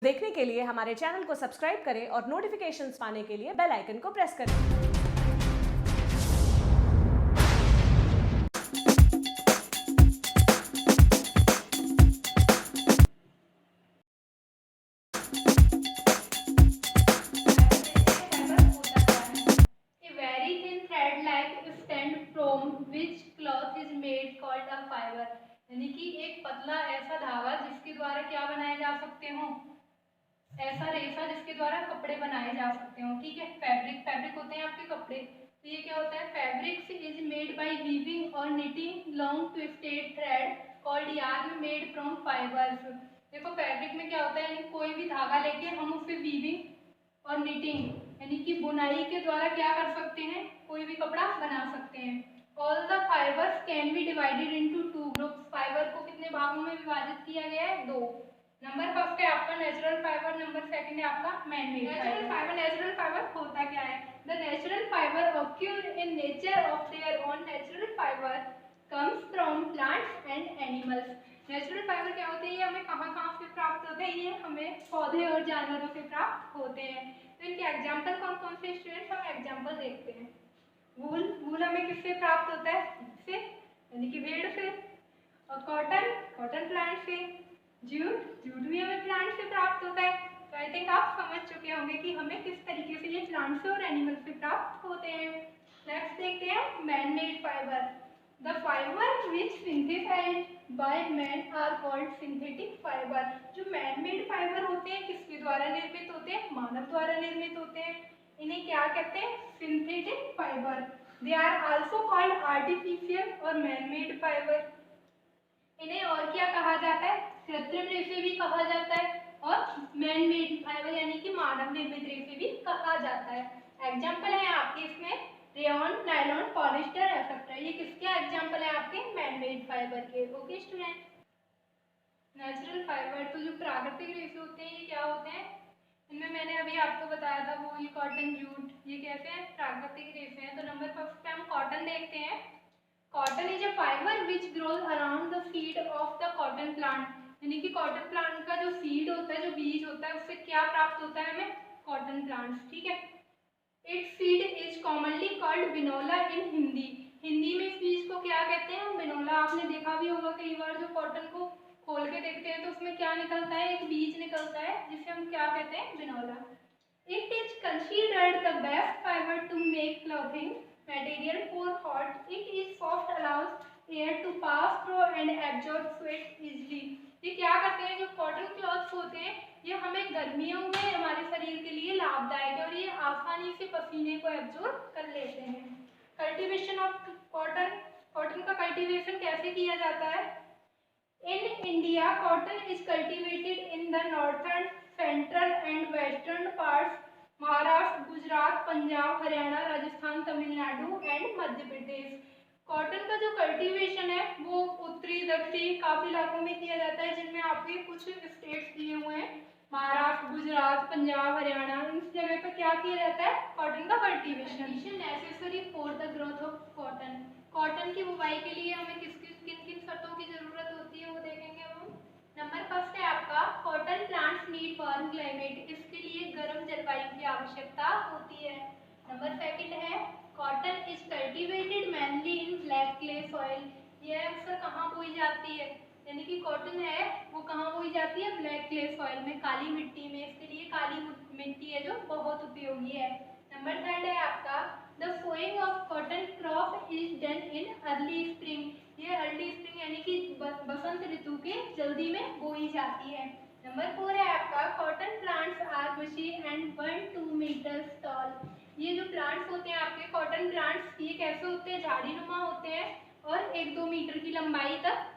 देखने के लिए हमारे चैनल को सब्सक्राइब करें और नोटिफिकेशंस पाने के लिए बेल आइकन को प्रेस करें। A very thin thread-like strand from which cloth is made called a fiber। यानी कि एक पतला ऐसा धागा जिसके द्वारा क्या बनाए जा सकते हो, ऐसा रेशा जिसके द्वारा कपड़े बनाए जा सकते हो। ठीक है, फैब्रिक होते हैं आपके कपड़े। तो ये क्या होता है, fabrics is made by weaving और knitting long twisted thread called yarn made from fibres. देखो फैब्रिक में क्या होता है, यानी कोई भी धागा लेके हम उसे वीविंग और निटिंग यानी कि बुनाई के द्वारा क्या कर सकते हैं, कोई भी कपड़ा बना सकते हैं। All the fibres can be divided into two groups. Fibre को कितने भागों में विभाजित किया गया है, दो। नंबर फर्स्ट है आपका नेचुरल फाइबर, नंबर सेकंड है आपका man made fibre. Natural fibre होता क्या है, the natural fibre occur in nature of their own. Natural fibre comes from plants and animals. Natural fibre क्या होते हैं, ये हमें कहाँ से प्राप्त होते हैं, ये हमें पौधे और जानवरों से प्राप्त होते हैं। तो इनके एग्जाम्पल कौन कौन से स्टूडेंट्स, हम एग्जाम्पल देखते हैं। वूल हमें किससे प्राप्त होता है, से यानी कि भेड़ से। और कॉटन प्लांट से। जूट भी हमें प्लांट से प्राप्त होता है। तो आई थिंक आप समझ चुके होंगे कि हमें किस तरीके से ये प्लांट से और एनिमल से प्राप्त होते हैं। नेक्स्ट देखते हैं man made fibre. The fibre which synthesised by man are called synthetic fibre. जो मैन मेड फाइबर होते हैं किसके द्वारा निर्मित होते हैं, मानव द्वारा निर्मित होते हैं। इन्हें क्या कहते हैं, synthetic fibre. They are also called artificial और मैन मेड फाइबर। इन्हें और क्या कहा जाता है, कृत्रिम रेशे भी कहा जाता है और मैन मेड फाइबर यानी कि मानव निर्मित रेशे भी कहा जाता है। एग्जाम्पल है आपके इसमें रेयॉन, नायलॉन, पॉलिस्टर, एक्सेट्रा। ये किसके एग्जाम्पल है आपके, मैन मेड फाइबर के। ओके स्टूडेंट, नेचुरल फाइबर तो जो प्राकृतिक रेशे होते हैं ये क्या होते हैं, इनमें मैंने अभी आपको बताया था वो, ये कॉटन, जूट, ये कैसे हैं, प्राकृतिक रेशे हैं। तो नंबर फर्स्ट पे हम कॉटन देखते हैं। Cotton is a fibre which grows around the seed of the cotton plant. यानी कि कॉटन प्लांट का जो सीड होता है, जो बीज होता है, उससे क्या प्राप्त होता है हमें, कॉटन प्लांट्स। ठीक है, its seed is commonly called बिनोला इन हिंदी। हिंदी में इस बीज को क्या कहते हैं, बिनोला। आपने देखा भी होगा कई बार, जो कॉटन को खोल के देखते हैं तो उसमें क्या निकलता है, एक बीज निकलता है जिसे हम क्या कहते हैं, बिनोला। It is considered the best fibre to make clothing material for hot. It is soft, allows air to pass through and absorb sweat easily. ये क्या करते हैं, जो कॉटन क्लॉथ्स होते हैं ये हमें गर्मियों में हमारे शरीर के लिए लाभदायक है और ये आसानी से पसीने को एब्जॉर्ब कर लेते हैं। कल्टीवेशन ऑफ कॉटन, कॉटन का कल्टीवेशन कैसे किया जाता है। In India cotton is cultivated in the northern, central and western parts, Maharashtra, Gujarat, Punjab, Haryana, Rajasthan, Tamil Nadu and Madhya Pradesh. Cotton का जो कल्टीवेशन है वो उत्तरी, दक्षिणी काफी इलाकों में किया जाता है, जिनमें आपके कुछ स्टेट्स दिए हुए हैं, महाराष्ट्र, गुजरात, पंजाब, हरियाणा। इस जगह पर क्या किया जाता है, कॉटन का cultivation. Necessary for the growth of cotton. Cotton की बुवाई के लिए हमें किन किन शर्तों की जरूरत होती है वो देखेंगे हम। नंबर फर्स्ट है आपका cotton plants need warm climate. इसके लिए गर्म जलवायु की आवश्यकता होती है। नंबर सेकंड है cotton is cultivated mainly in black clay soil. यह अक्सर कहाँ बोई जाती है, यानी कि कॉटन है वो कहाँ बोई जाती है, ब्लैक क्ले सॉइल में, काली मिट्टी में। इसके लिए काली मिट्टी है जो बहुत उपयोगी है। नंबर थर्ड है आपका the sowing of cotton crop is done in early spring. ये अर्ली स्प्रिंग यानी कि बसंत ऋतु के जल्दी में बोई जाती है। नंबर फोर है आपका cotton plants are bushy and 1-2 metres tall. ये जो प्लांट्स होते हैं आपके कॉटन प्लांट्स, ये कैसे होते हैं, झाड़ी नुमा होते हैं और 1-2 मीटर की लंबाई तक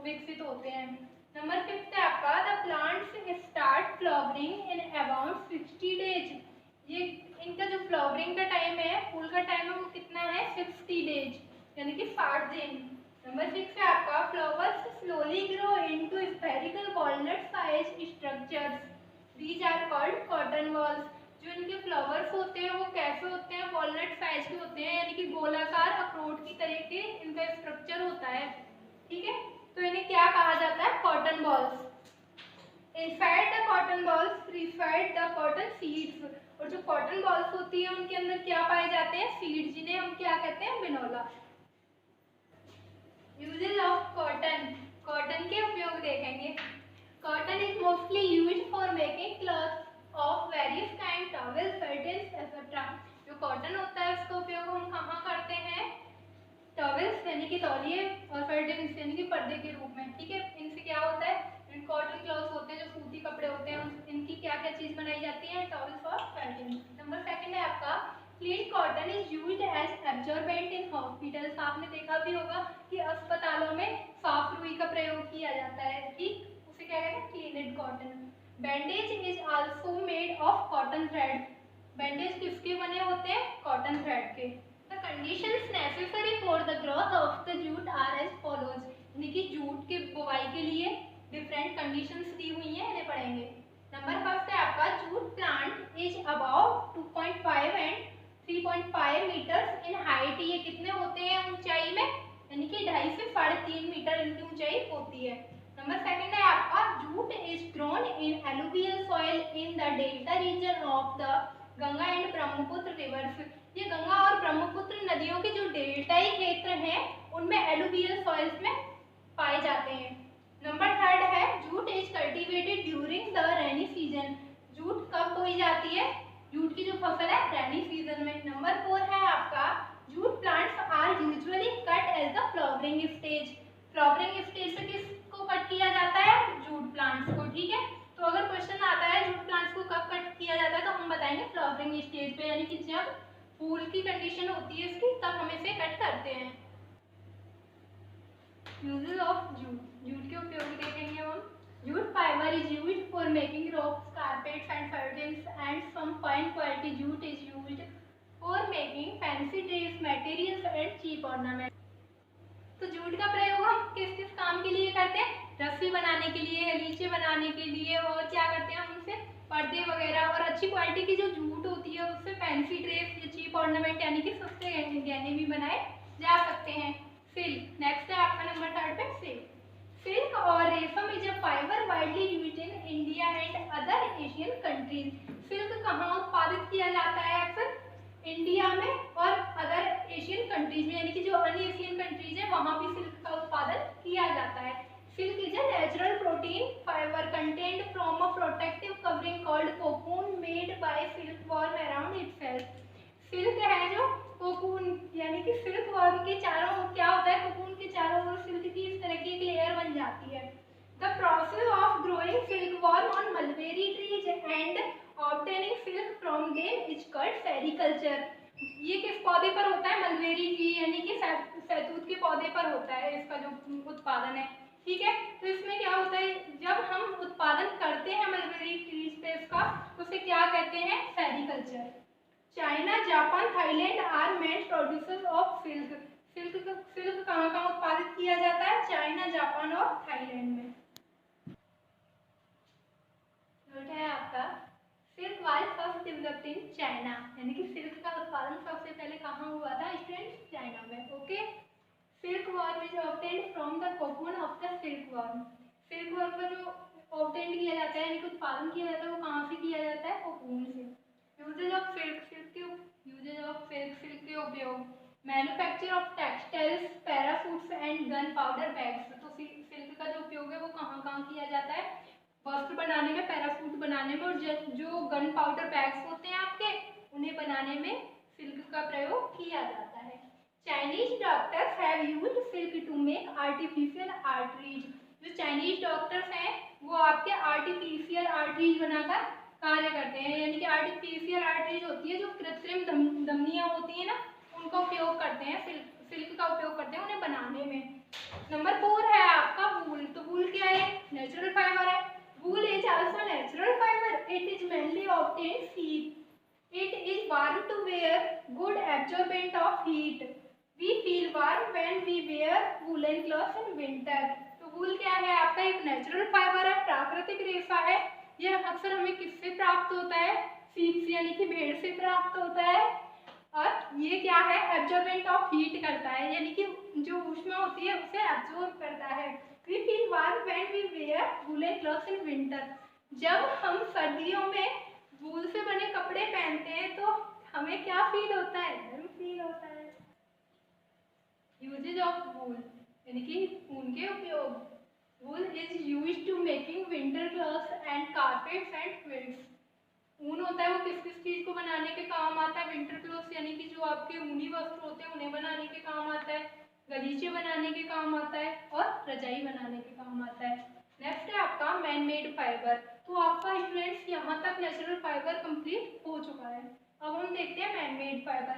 विकसित होते हैं। नंबर फिफ्थ है आपका the plants start flowering in about 60 days. ये इनका जो फ्लावरिंग का टाइम है, फूल का टाइम है, वो कितना है, 60 डेज यानी कि 60 दिन। नंबर 6 है आपका flowers slowly grow into spherical walnut size structures. These are called cotton balls. जो इनके फ्लावर्स होते हैं वो कैसे होते हैं, वॉलनट साइज के होते हैं, यानी कि गोलाकार अखरोट की तरह के इनका स्ट्रक्चर होता है। ठीक है, तो इन्हें क्या कहा जाता है, cotton balls. Inside the cotton balls inside the cotton seeds, और जो कॉटन बॉल्स होती है उनके अंदर क्या पाए जाते हैं? सीड्स, जिन्हें हम क्या कहते हैं? बिनोला। यूजेज ऑफ कॉटन, कॉटन के उपयोग देखेंगे। Cotton is mostly used for making clothes of various kind, towels, curtains etcetera. जो कॉटन होता है उसका उपयोग हम कहाँ करते हैं? टॉवेल्स यानी कि तौलिए और कर्टेन्स यानी कि पर्दे के रूप में। ठीक है, इनसे क्या होता है? कॉटन क्लॉथ्स होते हैं जो सूती कपड़े होते हैं, इनकी क्या क्या चीज बनाई जाती है? टॉवेल्स और कर्टेन्स। नंबर सेकंड है आपका clean cotton is used as absorbent in hospitals. आपने देखा भी होगा कि अस्पतालों में साफ रुई का प्रयोग किया जाता है, ठीक, उसे क्या कहते हैं? Cleaned cotton. Bandage is also made of cotton thread. Bandage किसके बने होते हैं? कॉटन थ्रेड के। The conditions necessary for the growth of the jute are as follows, यानी कि जूट के बुवाई के लिए डिफरेंट कंडीशंस दी हुई हैं, इन्हें पढ़ेंगे। नंबर फर्स्ट है आपका jute plant is about 2.5 and 3.5 metres in height. ये कितने होते हैं ऊंचाई में? यानी कि 2.5 से 3.5 मीटर इनकी ऊंचाई होती है। नंबर सेकंड है आपका jute is grown in alluvial soil in the delta region of the Ganga and Brahmaputra rivers. ये गंगा और ब्रह्मपुत्र नदियों के जो डेल्टाई क्षेत्र हैं उनमें एलुवियल सॉइल्स में पाए जाते हैं। नंबर थर्ड है jute is cultivated during the rainy season. Jute कब बोई जाती है? जूट की जो फसल है रेनी सीजन में। नंबर फोर है आपका jute plants are usually cut as the flowering stage. Flowering stage पे किसको कट किया जाता है? जूट प्लांट्स को। ठीक है, तो अगर क्वेश्चन आता है जूट प्लांट्स को कब कट किया जाता है तो हम बताएंगे फ्लावरिंग स्टेज पे, यानी कि जब फूल की कंडीशन होती है इसकी तब हम इसे कट करते हैं। यूजेस ऑफ जूट, जूट के उपयोग देखेंगे हम। Jute fibre is used for making ropes, carpets and curtains and some fine quality jute is used for making fancy dress materials and cheap ornament. तो जूट का प्रयोग हम किस किस काम के लिए करते हैं? रस्सी बनाने के लिए, गलीचे बनाने के लिए, और क्या करते हैं हम उनसे? पर्दे वगैरह, और अच्छी क्वालिटी की जो जूट होती है उससे फैंसी ड्रेस या चीप ऑर्नामेंट यानी कि सस्ते गहने भी बनाए जा सकते हैं। सिल्क, नेक्स्ट है आपका नंबर थर्ड पे सिल्क। सिल्क और रेशम is a fibre widely used in India and other Asian countries. Silk कहाँ उत्पादित किया जाता है? अक्सर इंडिया में और अदर एशियन कंट्रीज में, यानी कि जो अन्य एशियन कंट्रीज है वहां भी सिल्क का उत्पादन किया जाता है। Silk is a natural protein fibre content from a protective covering called cocoon made by silk worm around itself. Silk है जो कोकून, यानी कि सिल्क वर्म के चारों ओर क्या होता है? कोकून के चारों ओर सिल्क की इस तरह की एक लेयर बन जाती है। The process of growing silk worm on mulberry trees and obtaining silk from them is called sericulture. ये किस पौधे पर होता है? मलबेरी की, यानी कि सहतूत के पौधे पर होता है इसका जो उत्पादन है। ठीक है, तो इसमें क्या होता है? जब हम उत्पादन करते हैं मलबेरी ट्रीज पे इसका, उसे क्या कहते हैं? Sericulture. China, Japan, Thailand are main producers of silk. Silk कहाँ कहाँ उत्पादित किया जाता है? चाइना, जापान और थाईलैंड में। है आपका silk was first developed in China, यानी कि सिल्क का उत्पादन सबसे पहले कहाँ हुआ था स्टूडेंट्स? चाइना में। Okay, silk worm is obtained from the cocoon of the silk worm. Silk worm का जो ऑब्टेन्ड किया जाता है, यानी कि उत्पादन किया जाता है, वो कहाँ से किया जाता है? कोकून से। यूजेज ऑफ सिल्क, सिल्क के उपयोग। Manufacture of textiles, parachutes and gun powder bags. तो सिल्क का जो उपयोग है वो कहाँ कहाँ किया जाता है? वस्त्र बनाने में, पैरासूट बनाने में, और जो गन पाउडर बैग्स होते हैं आपके, उन्हें बनाने में सिल्क का प्रयोग किया जाता है। Chinese doctors have used silk to make artificial arteries. जो चाइनीज डॉक्टर्स हैं वो आपके आर्टिफिशियल आर्टरीज बनाकर कार्य करते हैं, यानी कि आर्टिफिशियल आर्टरीज होती है जो कृत्रिम धमनियां होती है ना, उनका उपयोग करते हैं, सिल्क का उपयोग करते हैं उन्हें बनाने में। नंबर 4 है आपका वूल। तो वूल क्या है? नेचुरल फाइबर है। Wool is also natural fiber. It is mainly obtained sheep. It is warm to wear, good absorbent of heat. We feel warm when we wear woolen clothes in winter. तो wool क्या है? आपका एक natural fibre है, प्राकृतिक रेशा है। यह अक्सर हमें किससे प्राप्त होता है? sheep से, यानी कि भेड़ से प्राप्त होता है। और ये क्या है? एब्जॉर्बेंट ऑफ हीट करता है, यानी कि जो ऊष्मा होती है उसे एब्जॉर्ब करता है। We feel warm when we wear woolen clothes in winter. जब हम सर्दियों में हमें क्या फील होता है? गर्म फील होता है। यूजेज ऑफ वूल, यानी कि ऊन के उपयोग। Wool is used to making winter clothes and carpets and quilts. ऊन होता है वो किस किस चीज को बनाने के काम आता है? विंटर क्लोथ्स यानी कि जो आपके ऊनी वस्त्र होते हैं उन्हें बनाने के काम आता है, गलीचे बनाने के काम आता है और रजाई बनाने के काम आता है। नेक्स्ट है आपका मैन मेड फाइबर। तो आपका स्टूडेंट्स यहाँ तक नेचुरल फाइबर कंप्लीट हो चुका है। अब हम देखते हैं man made fibre.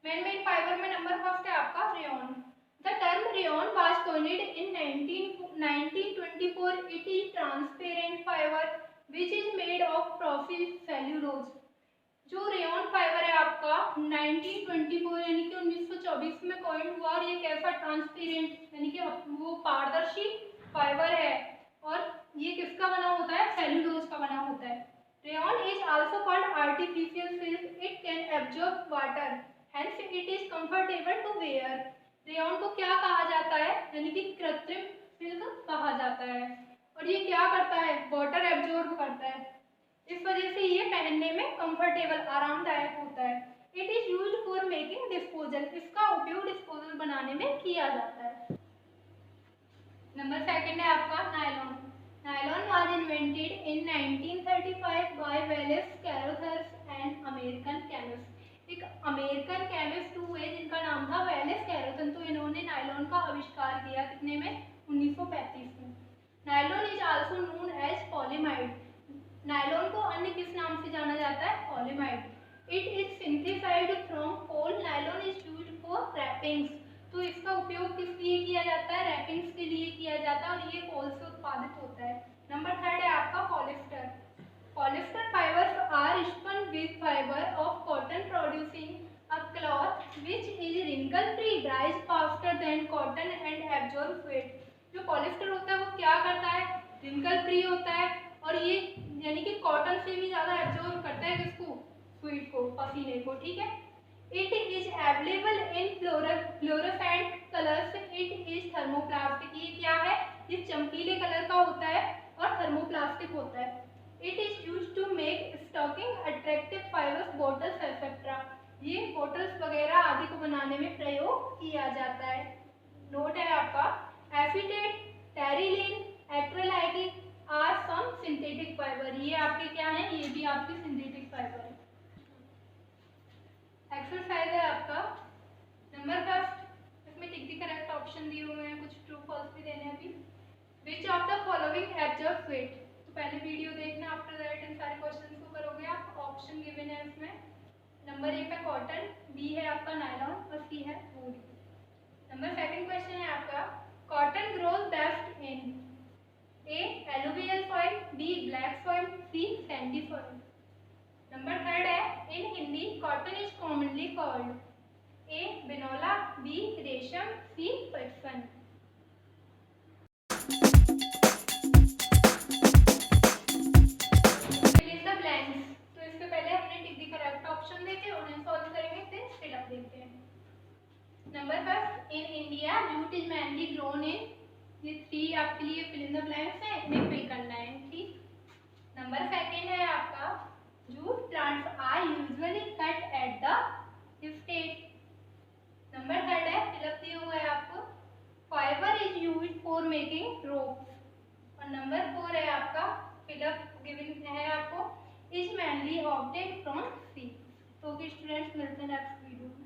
Man made fibre में नंबर फर्स्ट है आपका rayon. The term rayon was coined in 1924. It is transparent fiber which is made of processed cellulose. जो रेयॉन फाइबर है आपका 1924 यानी कि 1924 में कॉइन हुआ और ये कैसा ट्रांसपेरेंट यानी कि वो पारदर्शी फाइबर है और ये किसका बना होता है? सेल्यूलोज का बना होता है। Rayon is also called artificial silk. It can absorb water, hence it is comfortable to wear. Rayon को क्या कहा जाता है? यानी कि कृत्रिम सिल्क कहा जाता है और ये क्या करता है? वाटर एब्जॉर्ब करता है, इस वजह से ये पहनने में कंफर्टेबल आरामदायक होता है। It is used for making disposal. इसका उपयोग डिस्पोजल बनाने में किया जाता है। नंबर सेकंड है आपका nylon. Nylon was invented in 1935 by Wallace Carothers and American chemist. एक अमेरिकन केमिस्ट हुए जिनका नाम था वेलेस कैरोथन। तो इन्होंने नायलॉन का आविष्कार किया कितने में? 1935 में। Nylon is also known as polyamide. Nylon को अन्य किस नाम से जाना जाता है? Polyamide. It is synthesized from coal. Nylon is used for wrappings. तो इसका उपयोग किस लिए किया जाता है? रैपिंग्स के लिए किया जाता है और ये कोल से उत्पादित होता है। नंबर थर्ड है आपका polyester. Polyester fibres are spun with fibre of cotton producing a cloth which is wrinkle free, dries faster than cotton and absorb sweat. जो पॉलिस्टर होता है वो क्या करता है? रिंकल फ्री होता है और ये यानी कि कॉटन से भी ज्यादा एब्जॉर्ब करता है किसको? स्वीट को, पसीने को। ठीक है। It is available in fluorescent colours. It is thermoplastic. ये क्या है? ये चमकीले कलर का होता है और थर्मोप्लास्टिक होता है। It is used to make stocking attractive fibres, bottles etcetera. ये बॉटल्स वगैरह आदि को बनाने में प्रयोग किया जाता है। नोट है आपका acetate, terylene, acrylic are some synthetic fiber. ये आपके क्या है? ये भी आपके सिंथेटिक फाइबर है। एक्सरसाइज है आपका नंबर फर्स्ट, इसमें टिक द करेक्ट ऑप्शन दिए हुए हैं, कुछ ट्रू फॉल्स भी देने हैं अभी। Which of the following absorb wet. तो पहले वीडियो देखना, आफ्टर दैट इन सारे क्वेश्चंस को करोगे आप। ऑप्शन गिवन है इसमें। नंबर ए पे कॉटन, बी है आपका नायलॉन और सी है वूल। नंबर सेकंड क्वेश्चन है आपका cotton grows best in A alluvial soil, B black soil, C sandy soil. Number third है in Hindi cotton is commonly called A binola, B resham, C patsan. Fill in the blanks. तो इससे पहले हमने tick the correct option देखे, उन्हें solve करेंगे, फिर fill up देखते हैं। Number first in India jute is mainly grown in. ये थ्री आपके लिए फिल इन द ब्लैंक्स है, इन्हें फिल करना है। ठीक। नंबर सेकंड है आपका jute plants are usually cut at the state. Number third है फिलअप दिए हुए है आपको fibre is used for making ropes. और नंबर फोर है आपका फिलअप गिवन है आपको is mainly obtain from sea. तो स्टूडेंट्स मिलते हैं नेक्स्ट वीडियो में।